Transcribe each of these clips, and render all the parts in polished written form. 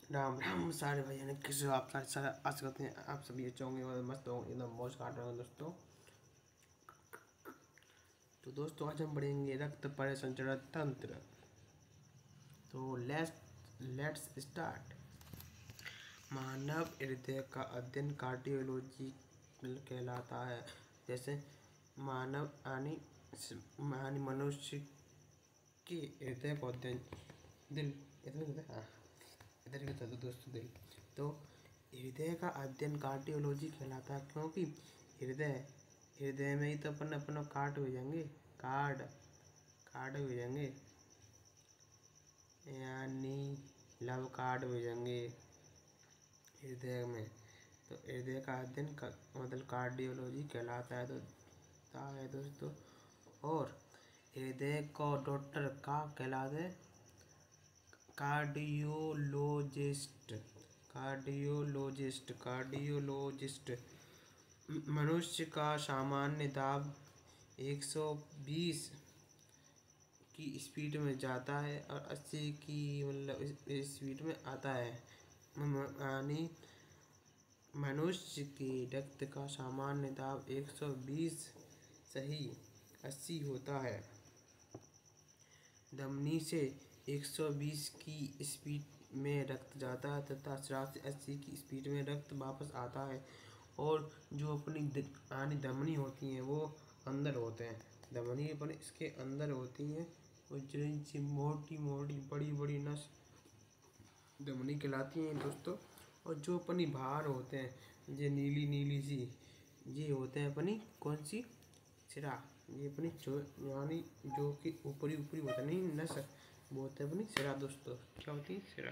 राम राम सारे भैया ने किस आप सारे आशा करते हैं आप सभी अच्छे होंगे और मस्त होंगे, एकदम मौज काट रहे होंगे दोस्तों। तो दोस्तों आज हम पढ़ेंगे रक्त परिसंचरण तंत्र। तो लेट्स स्टार्ट। मानव हृदय का अध्ययन कार्डियोलॉजी कहलाता है। जैसे मानव यानी मनुष्य के हृदय को अध्ययन दिल इधर भी था दोस्तों दिल। तो हृदय का अध्ययन कार्डियोलॉजी कहलाता है, क्योंकि हृदय में ही तो अपन कार्ड भेजेंगे, कार्ड भेजेंगे यानी लव कार्ड भेजेंगे हृदय में। तो हृदय का अध्ययन मतलब कार्डियोलॉजी कहलाता है दोस्तों। और हृदय को डॉक्टर का कहलाते हैं कार्डियोलॉजिस्ट। मनुष्य का सामान्य दाब 120 की स्पीड में जाता है और 80 की मतलब स्पीड में आता है। यानी मनुष्य के रक्त का सामान्य दाब 120 सही 80 होता है। धमनी से 120 की स्पीड में रक्त जाता है तथा 80 की स्पीड में रक्त वापस आता है। और जो अपनी धमनी होती हैं वो अंदर होते हैं, धमनी अपने इसके अंदर होती हैं और जो मोटी बड़ी बड़ी नस धमनी कहलाती हैं दोस्तों। और जो अपनी बाहर होते हैं ये नीली सी, ये होते हैं अपनी कौन सी सिरा। ये अपनी यानी जो कि ऊपरी होता नहीं नस, वो होता है अपनी सिरा दोस्तों। क्या होती है सिरा।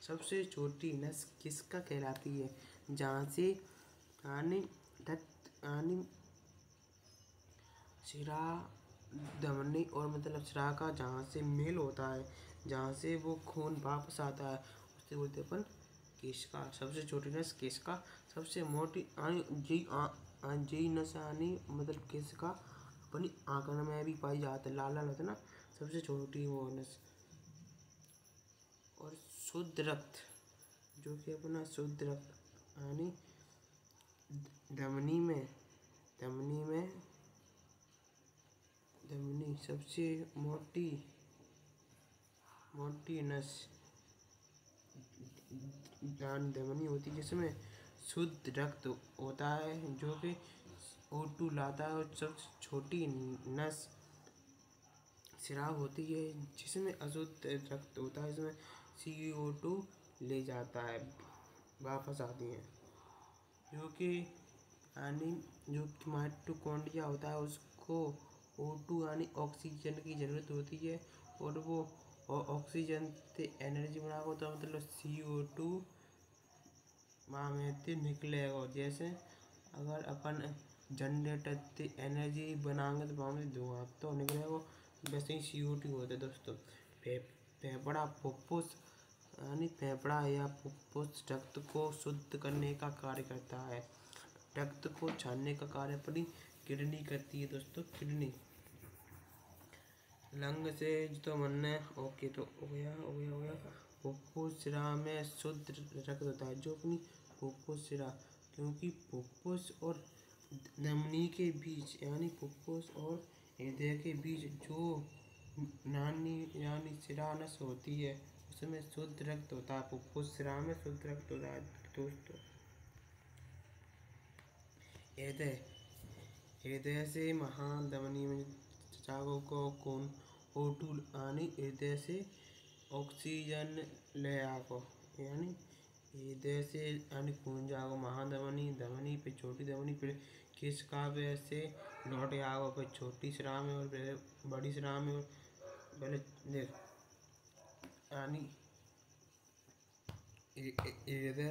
सबसे छोटी नस किसका कहलाती है, जहाँ से यानी सिरा धमनी और मतलब सिरा का जहाँ से मेल होता है, जहाँ से वो खून वापस आता है उसे बोलते अपन केशिका। सबसे छोटी नस केशिका, सबसे मोटी जी नस यानी मतलब केशिका अपनी आंखों में भी पाई जाती है, लाल होता है ना, सबसे छोटी वो नस। और शुद्ध रक्त, जो कि अपना शुद्ध रक्त यानी धमनी सबसे मोटी नस धमनी होती है, जिसमें शुद्ध रक्त होता है जो कि O2 लाता है। और सबसे छोटी नस सिरा होती है जिसमें अशुद्ध रक्त होता है, इसमें CO2 ले जाता है, वापस आती है। जो कि माइटोकॉन्ड्रिया होता है उसको O2 यानी ऑक्सीजन की ज़रूरत होती है और वो ऑक्सीजन से एनर्जी बना होता है, मतलब CO2 वहाँ में से निकलेगा। जैसे अगर अपन जनरेटर से एनर्जी बनाएंगे तो वहाँ में धुआं तो निकलेगा, वैसे ही CO2 होता है दोस्तों। फेफड़ा फुफ्फुस यानी फेफड़ा या फुफ्फुस रक्त को शुद्ध करने का कार्य करता है। रक्त को छानने का कार्य अपनी किडनी करती है दोस्तों, किडनी। लंग से तो मनने ओके तो हो गया। फुफ्फुस सिरा में शुद्ध रक्त होता है, जो अपनी फुफ्फुस सिरा, क्योंकि फुफ्फुस और धमनी के बीच यानी फुफ्फुस और हृदय के बीच जो यानी सिरा नस होती है उसमें शुद्ध रक्त होता है। फुफ्फुस सिरा में शुद्ध रक्त होता है दोस्तों। हृदय से महाधमनी में जागो को खून O2 यानी हृदय से ऑक्सीजन ले आको, यानी हृदय से यानी खून जाओ धमनी पे छोटी धमनी फिर केशिका पे ऐसे लौट आओ, फिर छोटी सिरा में और फिर बड़ी सिरा में। और पहले देख यानी हृदय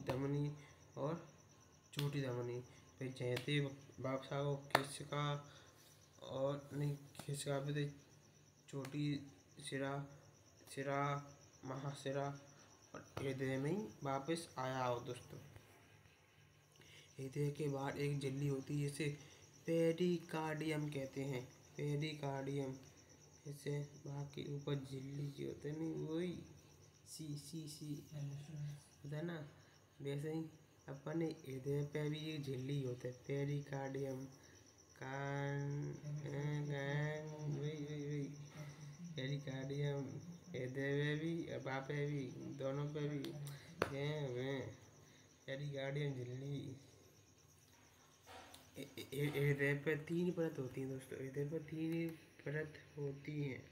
धमनी और छोटी धमनी फिर जैसे वापस आओ केशिका और नहीं केशिका पे छोटी सिरा महासिरा और हृदय में ही वापस आया हो दोस्तों। हृदय के बाहर एक झिल्ली होती है जिसे पेरिकार्डियम कहते हैं। पेरिकार्डियम, ऐसे बाकी ऊपर झिल्ली जो होते हैं नहीं वही सी होता है ना, वैसे ही अपने हृदय पे भी एक झिल्ली होता है पेरिकार्डियम वही पेरिकार्डियम, हृदय में भी वहाँ पे भी दोनों पे भी पेरिकार्डियम झिल्ली। हृदय पे 3 परत होती है दोस्तों, हृदय पे 3 परत होती हैं।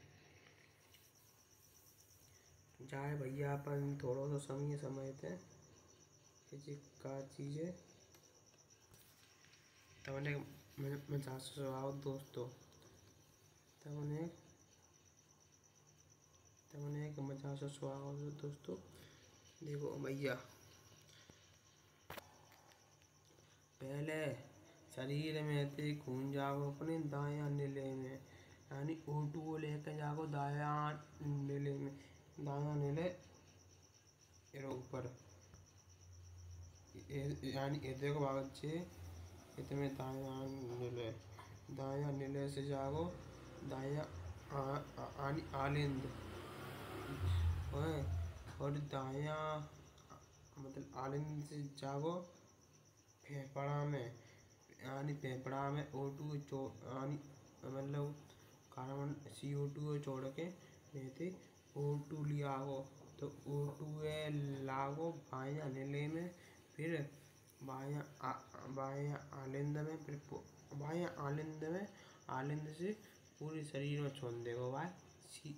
जाए भैया अपन थोड़ा सा समय समझते हैं कि का चीज़ है तमने मजा सुनाओ दोस्तों, तमने एक मजा से सुनाओ दोस्तों। देखो भैया, पहले शरीर में थे खून जाओ अपने दायां नीले में, यानी O2 को लेकर जाओ दायां नीले में, दायां नीले ऊपर, यानी हृदय को भाग अच्छे इतने दायां नीले से जागो दायां आलिंद और दायां मतलब आलिंद से जागो फेफड़ा में, यानी फेफड़ा में O2 यानी मतलब कार्बन CO2 को छोड़ के रहते O2 लिया हो तो O2 लागो बायां नीले में, फिर बायां आलिंद में, फिर बायां आलिंद से पूरे शरीर में छोड़ देगा भाई,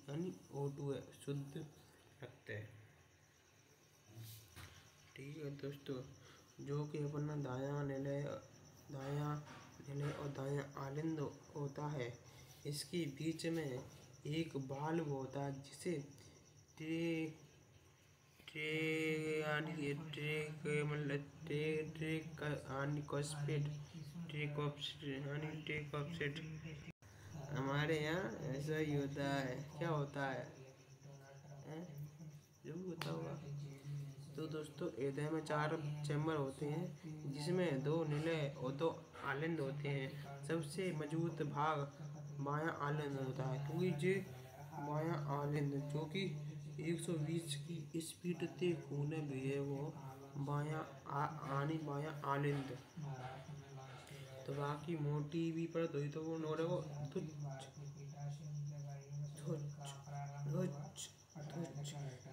यानी O2 है शुद्ध रखते हैं। ठीक है दोस्तों, जो कि अपना दायां नीले और दायां आलिंद होता है, इसके बीच में एक वाल्व होता है जिसे हमारे यहाँ ऐसा ही होता है। क्या होता है जो भी होता होगा। तो दोस्तों हृदय में 4 चैम्बर होते हैं जिसमें 2 नीले और 2 आलिंद होते हैं। सबसे मजबूत भाग बायां आलिंद होता है, क्योंकि जो बायां आलिंद जो कि 120 की स्पीड से खून भी है वो बायां आलिंद। तो बाकी मोटी भी परत हुई तो वो नोरे को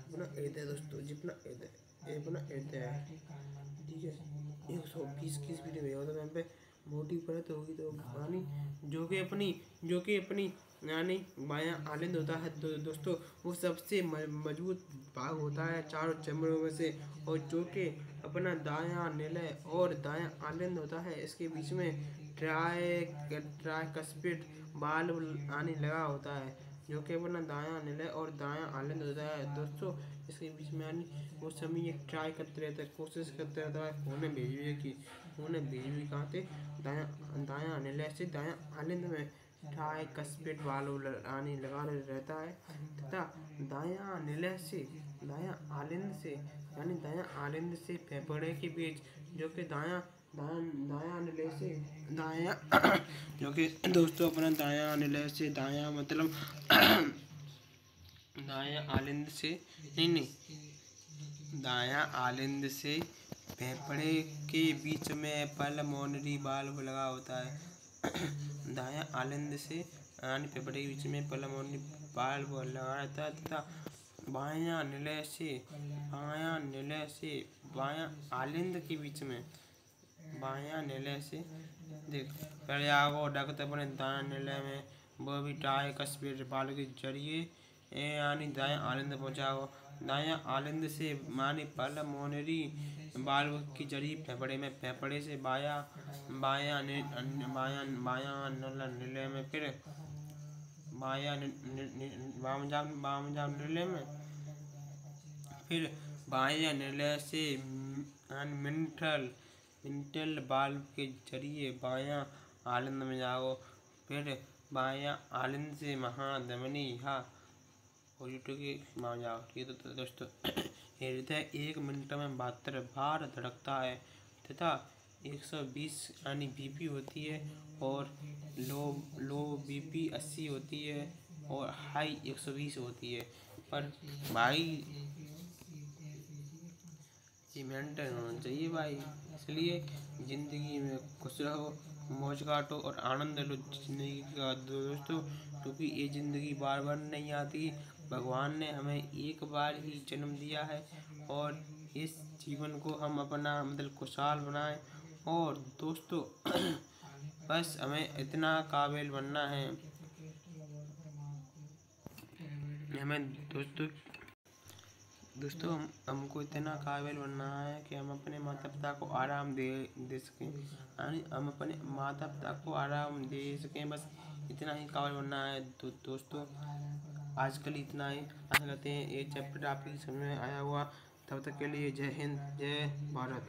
अपना हृदय दोस्तों, जितना हृदय अपना हृदय है, ठीक है, 120 की स्पीड में हो तो वहाँ पे मोटी परत होगी तो यानी जो कि अपनी यानी बायां आलिंद होता है दोस्तों, वो सबसे मजबूत भाग होता है 4 चैम्बरों में से, और जो कि अपना दायां नीले और दायां आलिंद होता है, इसके बीच में ट्राइकस्पिड वाल्व यानी लगा होता है, जो कि अपना दायां नीले और दायां आलिंद होता है दोस्तों। इसके बीच में यानी वो सभी एक ट्राई करते रहता है, कोशिश करते रहता है खून भेजने कहाँ से दायां नीले से दायां आलिंद में ट्राइकस्पिड वाल्व यानी लगा रहता है, तथा दायां नीले से दायां आलिंद से फेफड़े के बीच, जो कि दायां नीले से दायां जो कि दोस्तों अपना दायां नीले से दायां मतलब दायां आलिंद से दायां आलिंद से फेफड़े के बीच में पल्मोनरी वाल्व लगा होता है। दायां आलिंद से यानी फेफड़े के बीच में पल्मोनरी वाल्व लगा रहता है, तथा बायां नीले से बायां आलिंद के बीच में बायां नीले से देख प्रयागो डकत अपने दायां नीले में, वो भी ट्राइकस्पिड वाल्व के जरिए यानी दायां आलिंद पहुंचाओ। दायां आलिंद से यानी पल्मोनरी वाल्व के जरिए फेफड़े से बायां नीले में, फिर बायां नीले में, फिर बायां नीले से मिंटल वाल्व के जरिए बायां आलिंद में जाओ, फिर बायां आलिंद से महाधमनी में जाओ। ठीक है तो दोस्तों, हृदय 1 मिनट में 72 बार धड़कता है, तथा 120 यानी BP होती है, और लो बीपी 80 होती है और हाई 120 होती है। पर भाई ये मेंटेन होना चाहिए भाई। इसलिए ज़िंदगी में खुश रहो, मौज काटो और आनंद लो ज़िंदगी का दोस्तों, क्योंकि ये ज़िंदगी बार बार नहीं आती। भगवान ने हमें एक बार ही जन्म दिया है और इस जीवन को हम अपना मतलब खुशहाल बनाएं। और दोस्तों बस हमें इतना काबिल बनना है, हमें दोस्तों हमको इतना काबिल बनना है कि हम अपने माता पिता को आराम दे सकें, यानी हम अपने माता पिता को आराम दे सकें, बस इतना ही काबिल बनना है। तो दोस्तों आजकल इतना ही। आशा करते हैं ये चैप्टर आपकी समझ में आया हुआ। तब तक के लिए जय हिंद, जय भारत।